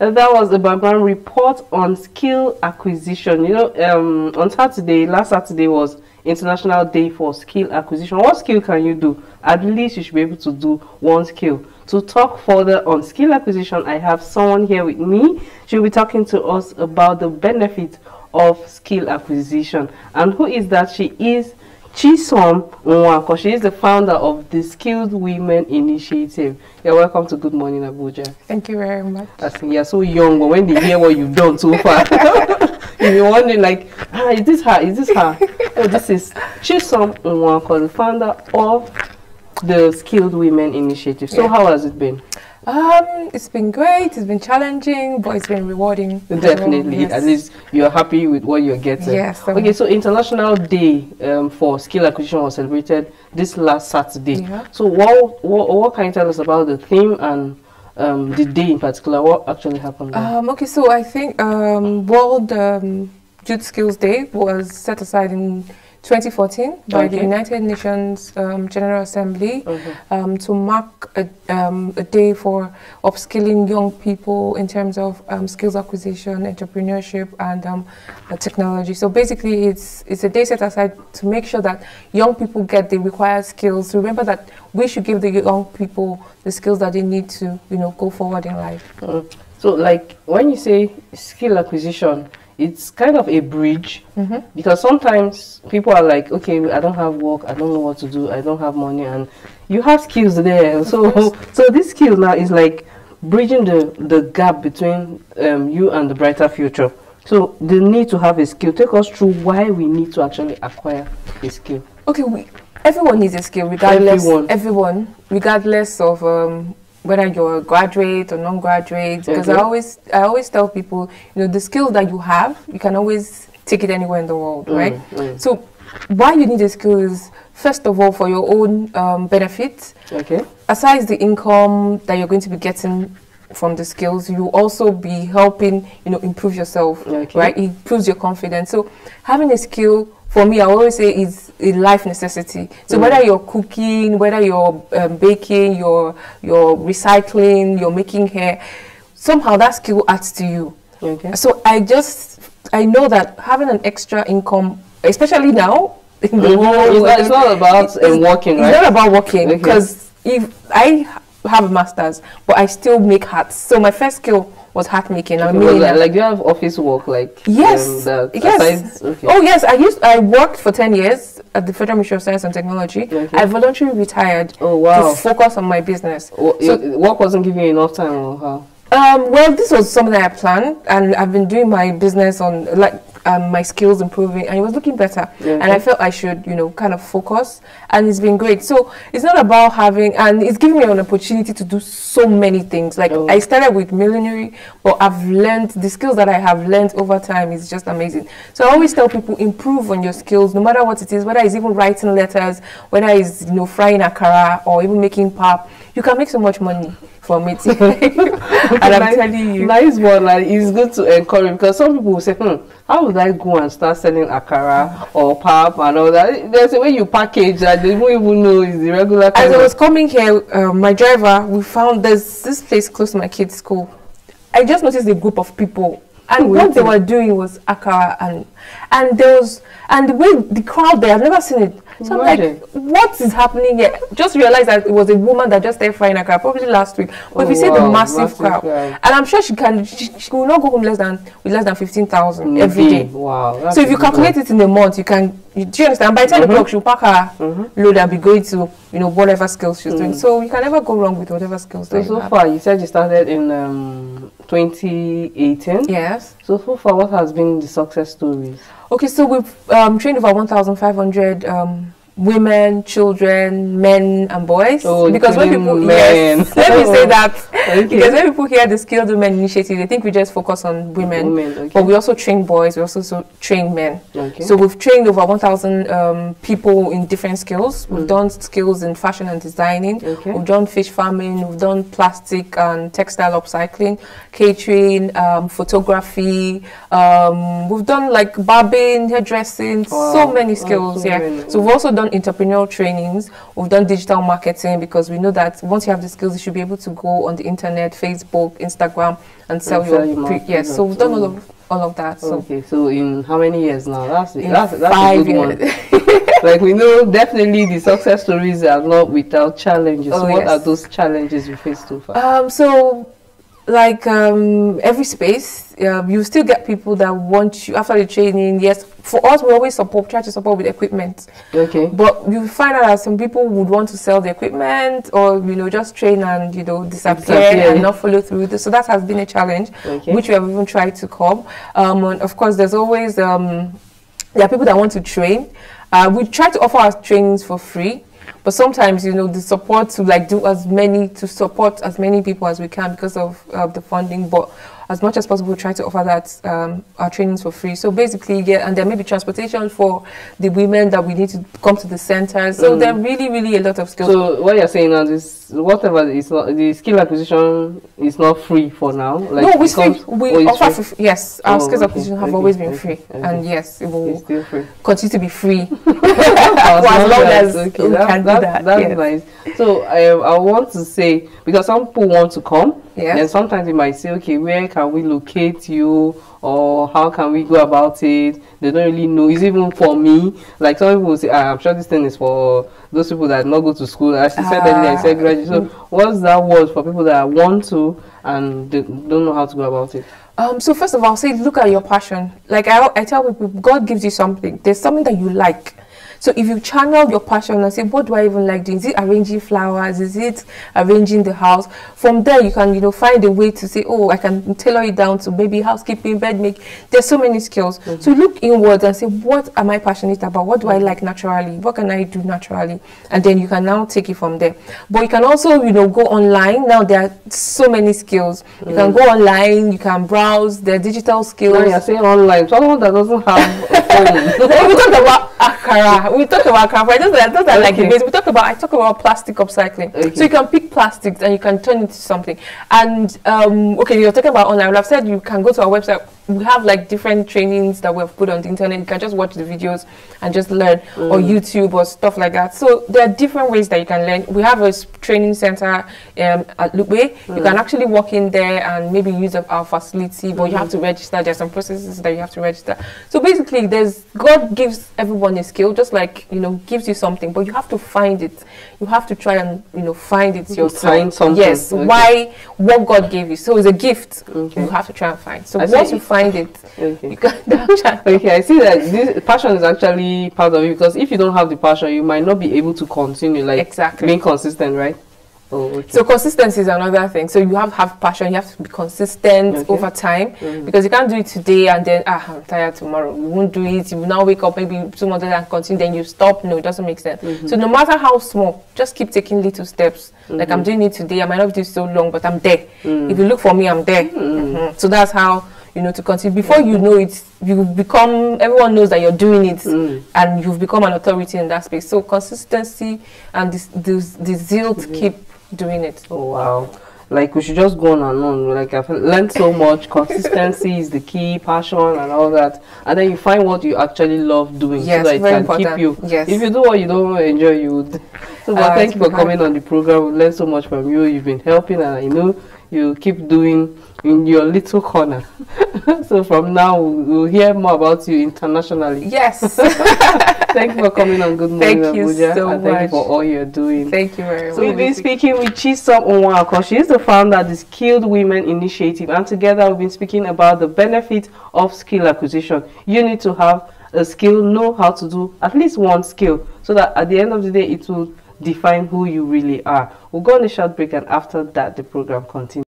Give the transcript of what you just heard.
That was the background report on skill acquisition. You know, on Saturday, last Saturday was International Day for Skill Acquisition. What skill can you do? At least you should be able to do one skill. To talk further on skill acquisition, I have someone here with me. She'll be talking to us about the benefit of skill acquisition. And who is that? She is Chisom Nwako. She is the founder of the Skilled Women Initiative. You're welcome to Good Morning Abuja. Thank you very much. I think you're so young, but when they hear what you've done so far, you're wondering like, is this her? Is this her? Oh, this is Chisom Nwako, the founder of the Skilled Women Initiative. So how has it been? It's been great. It's been challenging, but it's been rewarding. Definitely. Yes. At least you're happy with what you're getting. Yes. Okay, so International Day for Skill Acquisition was celebrated this last Saturday. Yeah. So what can you tell us about the theme and the day in particular? What actually happened there? Okay, so I think World Youth Skills Day was set aside in 2014 by the United Nations General Assembly to mark a day for upskilling young people in terms of skills acquisition, entrepreneurship, and technology. So basically, it's a day set aside to make sure that young people get the required skills. So remember that we should give the young people the skills that they need to, go forward in life. So, like when you say skill acquisition, it's kind of a bridge because sometimes people are like, okay, I don't have work, I don't know what to do, I don't have money, and you have skills there. So this skill now is like bridging the gap between you and the brighter future. So the need to have a skill. Take us through why we need to actually acquire a skill. Okay, everyone needs a skill, regardless. Everyone, regardless of whether you're a graduate or non-graduate, because I always tell people, the skills that you have, you can always take it anywhere in the world, right? So why you need a skill is, first of all, for your own benefit. Okay. Aside the income that you're going to be getting from the skills, you also be helping, improve yourself, right? It improves your confidence. So having a skill, for me, I always say is a life necessity. So whether you're cooking, whether you're baking, you're recycling, you're making hair, somehow that skill adds to you. Okay. So I know that having an extra income, especially now, in the world, it's not about working, right? It's not about working, because if I have a master's, but I still make hats. So my first skill was hat making. Like do you have office work, like yes, yes. Oh yes, I worked for 10 years at the Federal Ministry of Science and Technology. I voluntarily retired to focus on my business. So work wasn't giving you enough time, or how? Well, this was something that I planned, and I've been doing my business on my skills improving, and it was looking better. And I felt I should, kind of focus, and it's been great. So it's not about having, and it's giving me an opportunity to do so many things. Like I started with millinery, but I've learned the skills that I have learned over time is just amazing. So I always tell people, improve on your skills, no matter what it is, whether it's even writing letters, whether it's frying akara or even making pap. You can make so much money from it. And I'm telling you, nice one. Like, it's good to encourage, because some people will say, how would I go and start selling akara or pap and all that? There's a way you package that they don't even know is the regular kind. As I was coming here, my driver, we found there's this place close to my kids' school. I just noticed a group of people, and what they were doing was akara, and the way the crowd there, I've never seen it. So I'm like, what is happening here? Just realized that it was a woman that just started frying akara probably last week. But if you see the massive crowd, and I'm sure she will not go home with less than 15,000 every day. Wow! So if you calculate it in a month, you can. Do you understand? By 10 o'clock, she'll pack her load and be going to whatever skills she's doing. So you can never go wrong with whatever skills. So far, you said you started in 2018. Yes. So far, what has been the success stories? Okay, so we've trained over 1,500 women, children, men, and boys. Oh, because when people let me say that because when people hear the Skilled Women Initiative, they think we just focus on women, but we also train boys. We also train men. So we've trained over 1,000 people in different skills. We've done skills in fashion and designing. We've done fish farming. We've done plastic and textile upcycling, catering, photography. We've done like barbing, hairdressing, so many skills. So we've also done done entrepreneurial trainings, we've done digital marketing, because we know that once you have the skills, you should be able to go on the internet, Facebook, Instagram, and sell your yes. So we've done all of that. So. Okay, so in how many years now? That's 5 a good one. Like, we know definitely the success stories are not without challenges. So what are those challenges you faced so far? So like every space, you still get people that want you after the training. Yes, for us, we always try to support with equipment. Okay. But you find out that some people would want to sell the equipment, or just train and disappear and not follow through. So that has been a challenge, which we have even tried to curb. And of course, there's always there are people that want to train. We try to offer our trainings for free. But sometimes, the support to support as many people as we can because of the funding. But as much as possible, we try to offer that our trainings for free. So basically, and there may be transportation for the women that we need to come to the center. So there are really, really a lot of skills. So what you're saying now is whatever is not, the skill acquisition is not free for now. Like, no, we offer free. Yes, our skills acquisition have always been free, and yes, it will still free. Continue to be free as long as we can do that. That's nice. So I want to say, because some people want to come, and sometimes they might say, okay, where can we locate you, or how can we go about it? They don't really know. It's even for me. Like, some people will say, I'm sure this thing is for those people that not go to school. As she said earlier, I said graduate. So what's that word for people that want to and they don't know how to go about it? So first of all, say look at your passion. Like I tell people, God gives you something. There's something that you like. So if you channel your passion and say, what do I even like doing? Is it arranging flowers? Is it arranging the house? From there, you can, find a way to say, oh, I can tailor it down to maybe housekeeping, bed make. There's so many skills. So look inwards and say, what am I passionate about? What do I like naturally? What can I do naturally? And then you can now take it from there. But you can also, go online. Now there are so many skills. You can go online, you can browse. There are digital skills. Now you're saying online. Someone that doesn't have a phone. We talked about akara. We talked about akara. I talk about plastic upcycling. So you can pick plastics and you can turn it into something. And you're talking about online. Well, I've said you can go to our website. We have like different trainings that we have put on the internet. You can just watch the videos and just learn, or YouTube or stuff like that. So there are different ways that you can learn. We have a training center at Lukwe. You can actually walk in there and maybe use our facility, but you have to register. There's some processes that you have to register. So basically, God gives everyone a skill, just like gives you something, but you have to find it. You have to try and find it yourself. Find something. Yes, what God gave you. So it's a gift. You have to try and find. So once you find it, you can I see that this passion is actually part of it, because if you don't have the passion, you might not be able to continue, being consistent, right? So consistency is another thing. So you have to have passion, you have to be consistent over time, because you can't do it today and then I'm tired tomorrow. You won't do it. You will now wake up maybe 2 months and continue, then you stop. No, it doesn't make sense. So no matter how small, just keep taking little steps. Like I'm doing it today, I might not do it so long, but I'm there. If you look for me, I'm there. So that's how to continue. Before you know it, everyone knows that you're doing it, and you've become an authority in that space. So consistency and the zeal to keep doing it. Oh wow, like we should just go on and on. Like I've learned so much. Consistency is the key, passion and all that, and then you find what you actually love doing, so that it can keep you. If you do what you don't enjoy, you would. So thank you for coming on the program. We learned so much from you. You've been helping, and I know you keep doing in your little corner. So from now we'll hear more about you internationally. Yes. Thank you for coming on Good Morning Abuja. So thank you for all you're doing. Thank you very much. So we've been speaking with Chisom Onwako. She is the founder of the Skilled Women Initiative, and together we've been speaking about the benefit of skill acquisition. You need to have a skill, know how to do at least one skill, so that at the end of the day it will define who you really are. We'll go on a short break, and after that the program continues.